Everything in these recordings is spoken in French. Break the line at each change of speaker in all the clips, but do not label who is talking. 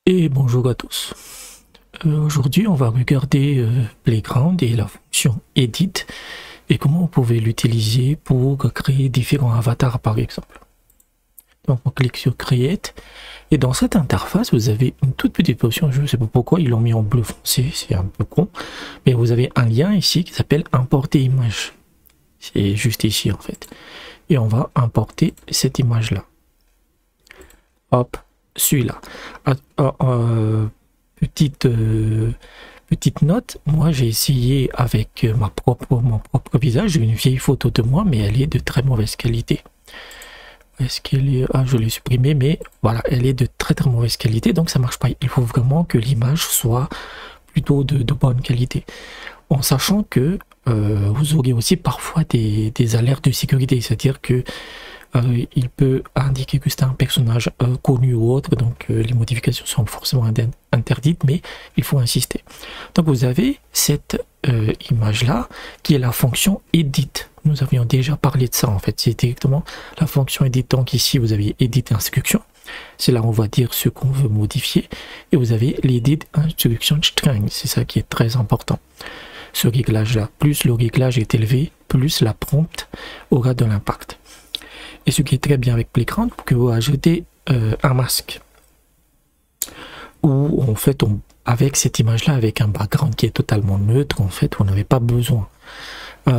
Et bonjour à tous. Aujourd'hui, on va regarder Playground et la fonction Edit et comment on pouvait l'utiliser pour créer différents avatars par exemple. Donc on clique sur Create et dans cette interface, vous avez une toute petite option. Je ne sais pas pourquoi ils l'ont mis en bleu foncé, c'est un peu con, mais vous avez un lien ici qui s'appelle Importer image. C'est juste ici en fait. Et on va importer cette image là. Hop, celui-là. Petite note, moi j'ai essayé avec mon propre visage, j'ai une vieille photo de moi, mais elle est de très mauvaise qualité. Est-ce qu'elle est... Ah, je l'ai supprimée, mais voilà, elle est de très mauvaise qualité, donc ça marche pas. Il faut vraiment que l'image soit plutôt de bonne qualité. En sachant que vous aurez aussi parfois des alertes de sécurité, c'est-à-dire que il peut indiquer que c'est un personnage connu ou autre, donc les modifications sont forcément interdites, mais il faut insister. Donc vous avez cette image là qui est la fonction edit. Nous avions déjà parlé de ça en fait, c'est directement la fonction edit. Donc ici vous avez edit instruction, c'est là où on va dire ce qu'on veut modifier, et vous avez l'edit instruction string, c'est ça qui est très important. Ce réglage là, plus le réglage est élevé, plus la prompt aura de l'impact. Et ce qui est très bien avec Playground, que vous ajoutez un masque. Ou en fait, avec cette image-là, avec un background qui est totalement neutre, en fait, vous n'avez pas besoin.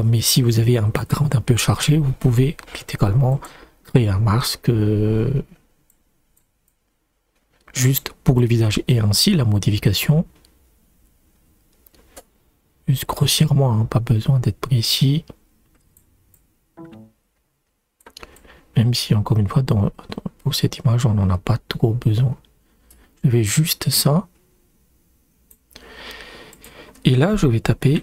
Mais si vous avez un background un peu chargé, vous pouvez littéralement créer un masque juste pour le visage. Et ainsi, la modification, juste grossièrement, hein, pas besoin d'être précis. Même si, encore une fois, pour cette image, on n'en a pas trop besoin. Je vais juste ça. Et là, je vais taper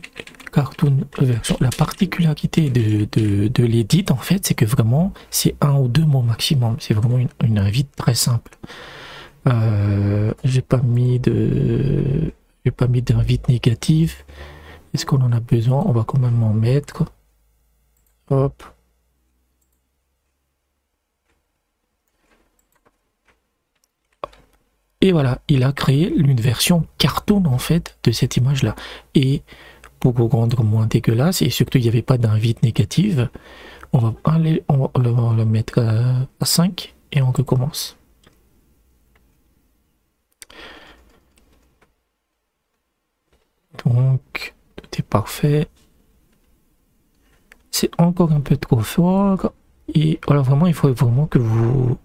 cartoon version. La particularité de l'edit, en fait, c'est que vraiment, c'est un ou deux mots maximum. C'est vraiment une invite très simple. J'ai pas mis d'invite négative. Est-ce qu'on en a besoin? On va quand même en mettre. Hop. Et voilà, il a créé une version cartoon en fait de cette image là. Et pour vous rendre moins dégueulasse, et surtout il n'y avait pas d'invite négative, on va le mettre à 5 et on recommence. Donc tout est parfait. C'est encore un peu trop fort. Et voilà, vraiment, il faut vraiment que vous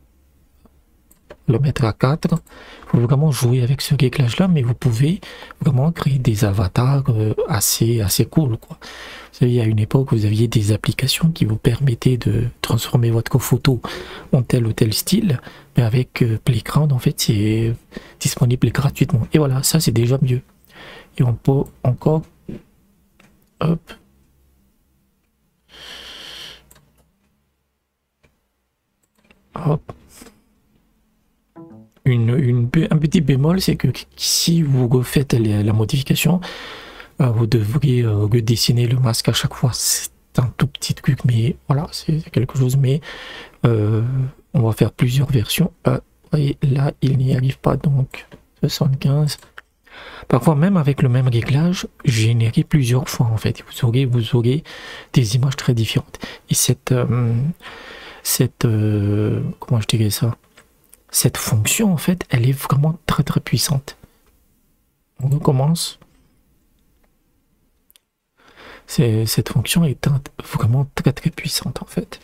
le mettre à 4. Il faut vraiment jouer avec ce réglage là, mais vous pouvez vraiment créer des avatars assez cool quoi. Vous savez, il y a une époque où vous aviez des applications qui vous permettaient de transformer votre photo en tel ou tel style, mais avec Playground en fait c'est disponible gratuitement. Et voilà, ça c'est déjà mieux. Et on peut encore hop, hop. Un petit bémol, c'est que si vous refaites la modification, vous devriez redessiner le masque à chaque fois. C'est un tout petit truc, mais voilà, c'est quelque chose. Mais on va faire plusieurs versions. Et là, il n'y arrive pas, donc 75. Parfois, même avec le même réglage, générer plusieurs fois en fait. Vous aurez des images très différentes. Et comment je dirais ça? Cette fonction, en fait, elle est vraiment très puissante. On recommence. Cette fonction est vraiment très puissante, en fait.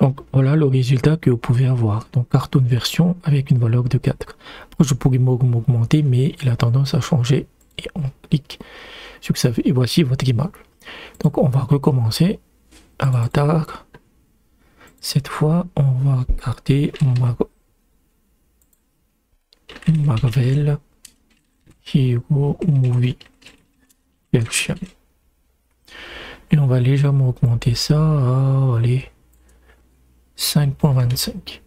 Donc, voilà le résultat que vous pouvez avoir. Donc, cartoon version avec une valeur de 4. Après, je pourrais m'augmenter, mais il a tendance à changer. Et on clique sur ça. Et voici votre image. Donc, on va recommencer. Avatar. Cette fois, on va garder Marvel Hero Movie Version. Et on va légèrement augmenter ça à 5.25.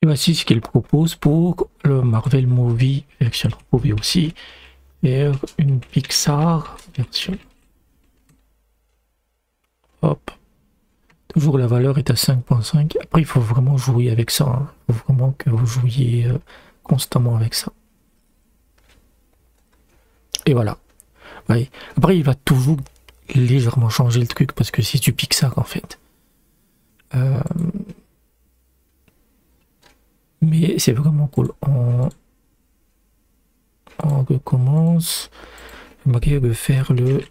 Et voici ce qu'il propose pour le Marvel Movie Version. Vous pouvez aussi faire une Pixar version. Hop. Toujours la valeur est à 5.5. Après, il faut vraiment jouer avec ça. Hein. Il faut vraiment que vous jouiez constamment avec ça. Et voilà. Ouais. Après, il va toujours légèrement changer le truc parce que si tu piques ça, en fait. Mais c'est vraiment cool. On recommence. Je vais faire le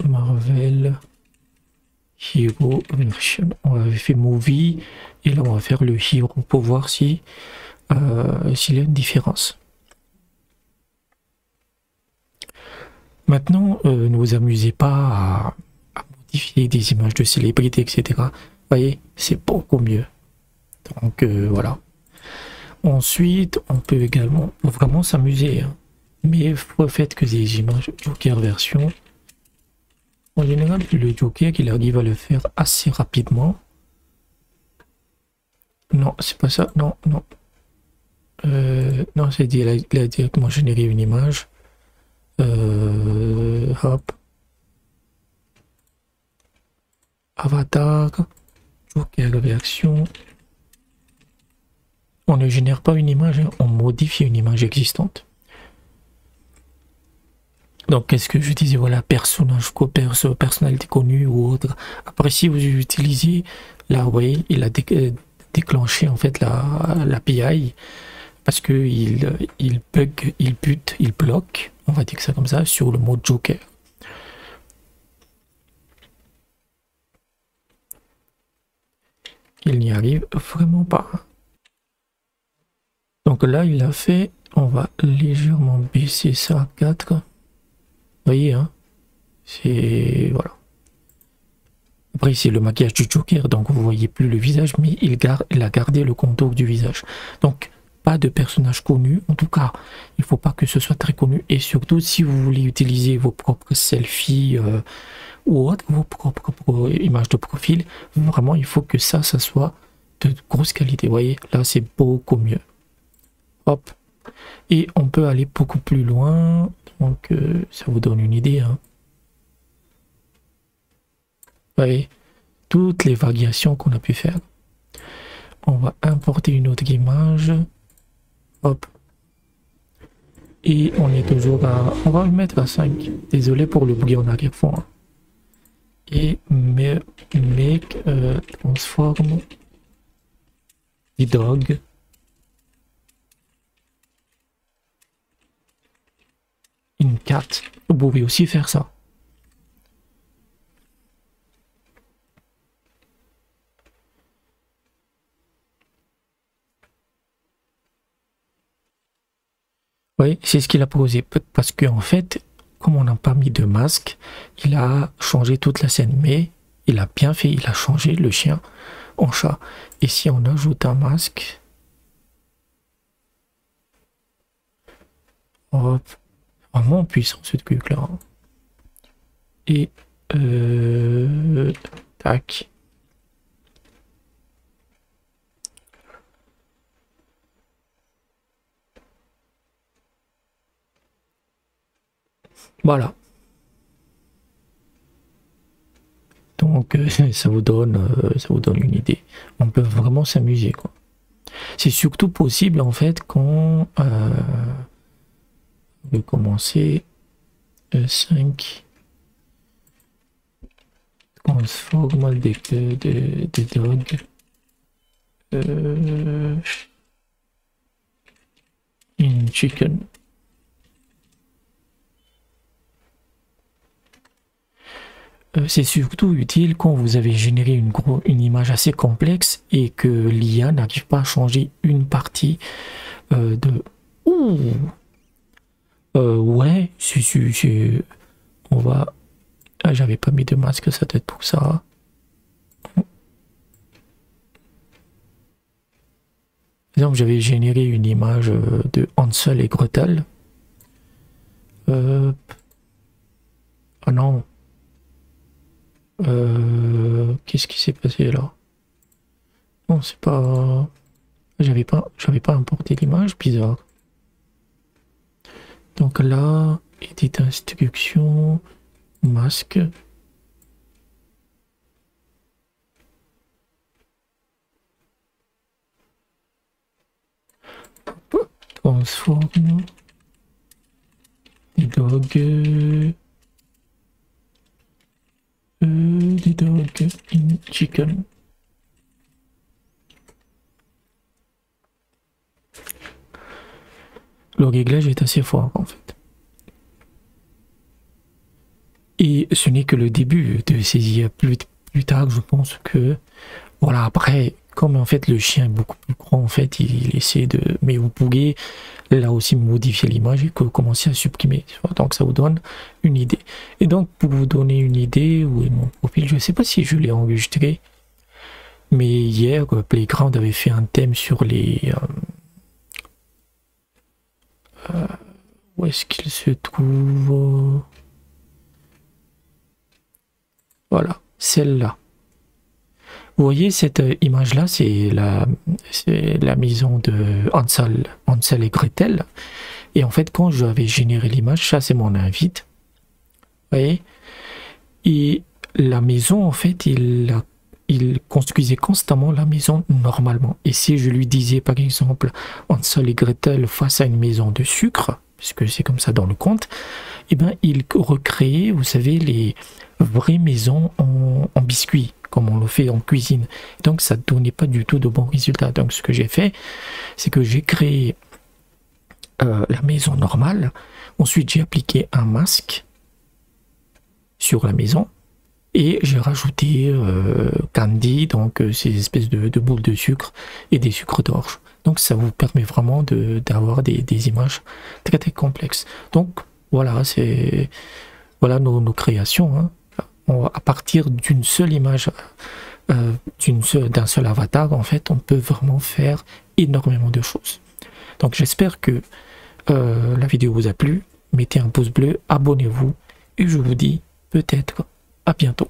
Marvel Hero Version. On avait fait Movie et là on va faire le Hero pour voir si s'il y a une différence. Maintenant, ne vous amusez pas à modifier des images de célébrités, etc. Vous voyez, c'est beaucoup mieux. Donc voilà. Ensuite, on peut également vraiment s'amuser. Hein. Mais faites que des images Joker version. En général, le Joker, il arrive à le faire assez rapidement. Non, c'est pas ça. Non, non. Non, c'est dit, il a directement généré une image. Hop. Avatar. Joker version. On ne génère pas une image, hein, on modifie une image existante. Donc, qu'est-ce que je disais? Voilà, personnage, personnalité connue ou autre. Après, si vous utilisez, là, vous voyez, il a déclenché en fait la API parce que il bug, il bute, il bloque, on va dire ça comme ça, sur le mode Joker. Il n'y arrive vraiment pas. Donc là, il a fait, on va légèrement baisser ça à 4. Vous voyez, hein, c'est... Après, c'est le maquillage du Joker, donc vous voyez plus le visage, mais il a gardé le contour du visage. Donc, pas de personnage connu, en tout cas, il faut pas que ce soit très connu. Et surtout, si vous voulez utiliser vos propres selfies ou autres, vos propres images de profil, vraiment, il faut que ça soit de grosse qualité. Vous voyez, là, c'est beaucoup mieux. Hop. Et on peut aller beaucoup plus loin. Donc, ça vous donne une idée. Hein. Vous voyez, toutes les variations qu'on a pu faire. On va importer une autre image. Hop. Et on est toujours à... On va le mettre à 5. Désolé pour le bruit en arrière-fond. Hein. Et make transform the dog. Une cat. Vous pouvez aussi faire ça. Oui, c'est ce qu'il a posé. Parce qu'en fait, comme on n'a pas mis de masque, il a changé toute la scène. Mais il a bien fait, il a changé le chien en chat. Et si on ajoute un masque... Hop. Vraiment puissant ce truc là. Et tac. Voilà. Donc ça vous donne une idée. On peut vraiment s'amuser quoi. C'est surtout possible en fait quand on veut commencer 5 transforme des dogs in chicken. C'est surtout utile quand vous avez généré une image assez complexe et que l'IA n'arrive pas à changer une partie de... Ouh ouais, on va... Ah, j'avais pas mis de masque, ça doit être pour ça. Par exemple, j'avais généré une image de Hansel et Gretel. Oh non. Qu'est-ce qui s'est passé là? Non, c'est pas... J'avais pas importé l'image, bizarre. Donc là, edit instruction, masque. transform the dog in chicken. Le réglage est assez fort en fait. Et ce n'est que le début de saisir plus tard, je pense que voilà, après, comme en fait le chien est beaucoup plus grand, en fait, il essaie de... Mais vous pouvez là aussi modifier l'image et commencer à supprimer. Donc ça vous donne une idée. Et donc pour vous donner une idée, où est mon profil, je ne sais pas si je l'ai enregistré, mais hier, Playground avait fait un thème sur les... où est-ce qu'il se trouve? Voilà, celle-là. Vous voyez cette image-là, c'est la maison de Hansel et Gretel. Et en fait, quand j'avais généré l'image, ça c'est mon invite. Vous voyez? Et la maison, en fait, il construisait constamment la maison normalement. Et si je lui disais, par exemple, Hansel et Gretel face à une maison de sucre, puisque c'est comme ça dans le conte, et ben il recréait, vous savez, les vraies maisons en biscuits, comme on le fait en cuisine. Donc ça ne donnait pas du tout de bons résultats. Donc ce que j'ai fait, c'est que j'ai créé la maison normale. Ensuite j'ai appliqué un masque sur la maison et j'ai rajouté candy, donc ces espèces de boules de sucre et des sucres d'orge. Donc ça vous permet vraiment d'avoir des images très très complexes. Donc voilà, c'est voilà nos créations, hein. À partir d'une seule image, d'un seul avatar, en fait, on peut vraiment faire énormément de choses. Donc j'espère que la vidéo vous a plu. Mettez un pouce bleu, abonnez-vous et je vous dis peut-être à bientôt.